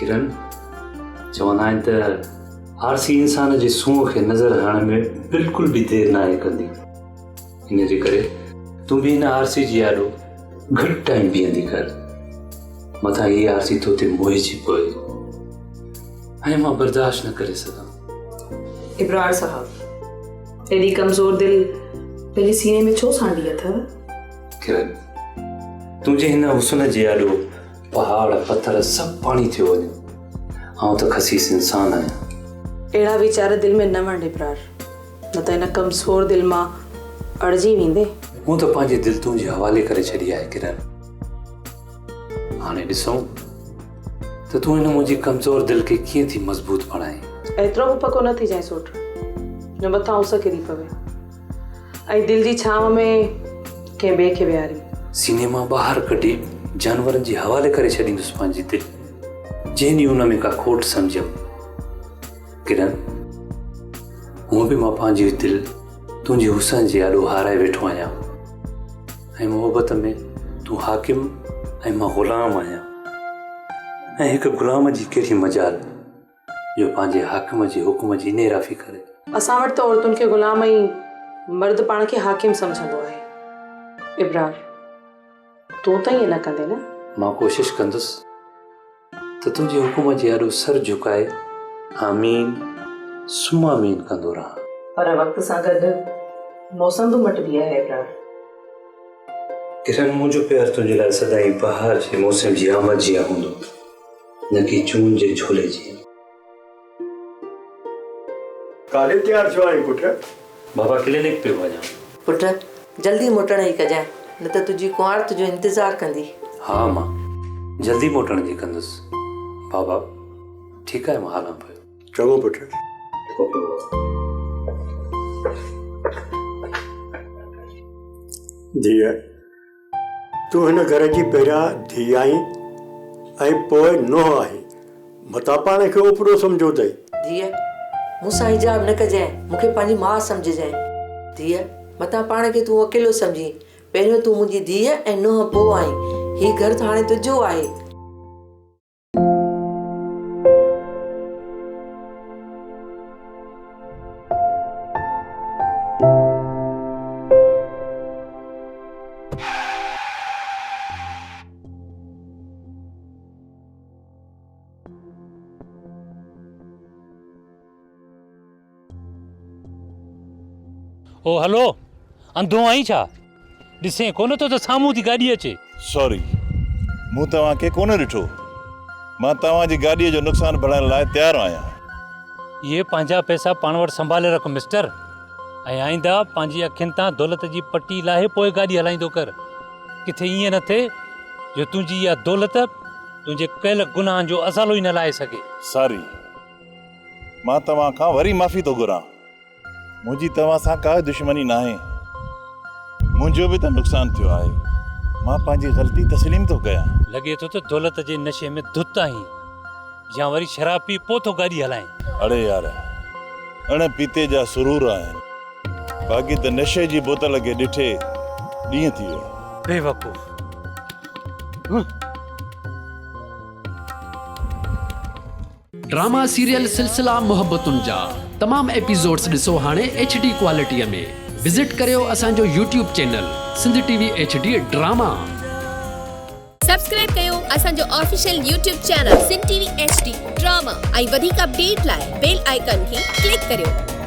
किरण चवंदा आहिनि त आरसी इंसान जे सूंहं खे नज़र हणण में बिल्कुलु बि देरि न आहे कंदी। इन जे करे तूं बि हिन आरसी जी आॾो घटि टाइम बीहंदी कर। मथां हीअ आरसी तो ते मोहिजी पए ऐं मां बर्दाश्त न करे सघां। इब्रार साहब, एॾी कमज़ोर दिल पंहिंजे सीने में छो सांडी अथव? किरण, तुंहिंजे हिन हुस्न जे आॾो पहाड़ पत्थर सभु पाणी थियो वञे, आउं त खसीस इंसान आहियां। अहिड़ा वीचार दिल में न वंड इब्रार, न त हिन कमज़ोर दिल मां अड़जी वेंदे। मूं त पंहिंजी दिल तुंहिंजे हवाले करे छॾी आहे किरण। हाणे ॾिसूं त तूं हिन मुंहिंजी कमज़ोर दिल खे कीअं थी मज़बूत बणाए। एतिरो बि पको न थी जाए सोट, जो मथां उस किरी पवे ऐं दिल जी छांव में कंहिं ॿिए खे विहारी सीने मां ॿाहिरि कढी जानवरनि जे हवाले करे छॾींदुसि पंहिंजी दिल, जंहिं ॾींहुं उन में का खोट सम्झियमि। किरण, हूअं बि मां पंहिंजी दिल तुंहिंजे हुस्न जे आॾो हाराए वेठो आहियां ऐं मोहबत में तूं हाकिम ऐं मां ग़ुलाम आहियां। ऐं हिकु ग़ुलाम जी कहिड़ी मजाल जो पंहिंजे हाकिम जे हुकुम जी नेराफ़ी करे। असां वटि त औरतुनि खे ग़ुलाम ऐं मर्द पाण खे हाकिम सम्झंदो आहे। इब्रार, तूं त ईअं न कंदे न? मां कोशिशि कंदुसि त तुंहिंजे हुकुम जे आॾो सर झुकाए आमीन सुमामीन कंदो रहां। पर वक़्त सां गॾु मौसम बि मटिबी आहे इब्रार। किरण, मुंहिंजो प्यार तुंहिंजे लाइ सदाईं बहार जे मौसम जी आमद जीअं हूंदो, न कि जून जे झोले जी। काले तैयार थियो आहीं पुट? बाबा क्लिनिक पे वञा। पुट, जल्दी मोटण जी कजांइ, न त तुंहिंजी कुंवार तुंहिंजो इंतज़ारु कंदी। हा मां जल्दी मोटण जी कंदुसि। बाबा ठीकु आहे, मां हलां पियो। चङो पुट। धीअ, तूं हिन घर जी पहिरियां धीउ आहीं ऐं पोइ नुंहुं आहीं, मता पाण खे ओपरो सम्झो अथई। धीअ, मूंसां हिजाब न कजांइ, मूंखे पंहिंजी माउ सम्झजांइ। धीअ, मता पाण खे तूं अकेलो सम्झी, पहिरियों तूं मुंहिंजी धीअ ऐं नुंहुं पोइ आहीं। हीउ घर त हाणे तुंहिंजो आहे। ओ हलो, अंधो आई छा? ॾिसे कोन तो त साम्हूं थी गाॾी अचे। सॉरी, मूं तव्हांखे कोन ॾिठो। मां तव्हांजी गाॾीअ जो नुक़सानु भराइण लाइ तयारु आहियां। ये पंहिंजा पैसा पाण वटि संभाले रख मिस्टर, ऐं आईंदा पंहिंजी अखियुनि तां दौलत जी पटी लाहे पोइ गाॾी हलाईंदो कर। किथे ईअं न थिए जो तुंहिंजी इहा दौलत तुंहिंजे कयल गुनाहनि जो असालो ई न लाहे सघे। सॉरी, मां तव्हां खां वरी माफ़ी थो घुरां। मुंहिंजी तव्हां सां का दुश्मनी न आहे। मुंहिंजो बि त नुक़सानु थियो आहे। मां पंहिंजी ग़लती तस्लीम थो कयां। लॻे थो त दौलत जे नशे में धुत आहीं, या वरी शराब पी पोइ थो गाॾी हलाएं। अड़े यार, अण पीते जा सुरूर आहिनि, बाक़ी त नशे जी बोतल खे ॾिठे ॾींहं थी वियो। बेवकूफ़। ड्रामा सीरियल सिलसिला मोहब्बतुनि जा तमाम एपिसोड्स ॾिसो हाणे HD क्वालिटीअ में। विज़िट करियो असांजो YouTube channel Sindh TV HD drama. Subscribe कयो असांजो official YouTube channel Sindh TV HD drama ऐं वधीक अपडेट लाइ बेल आइकन खे क्लिक करियो।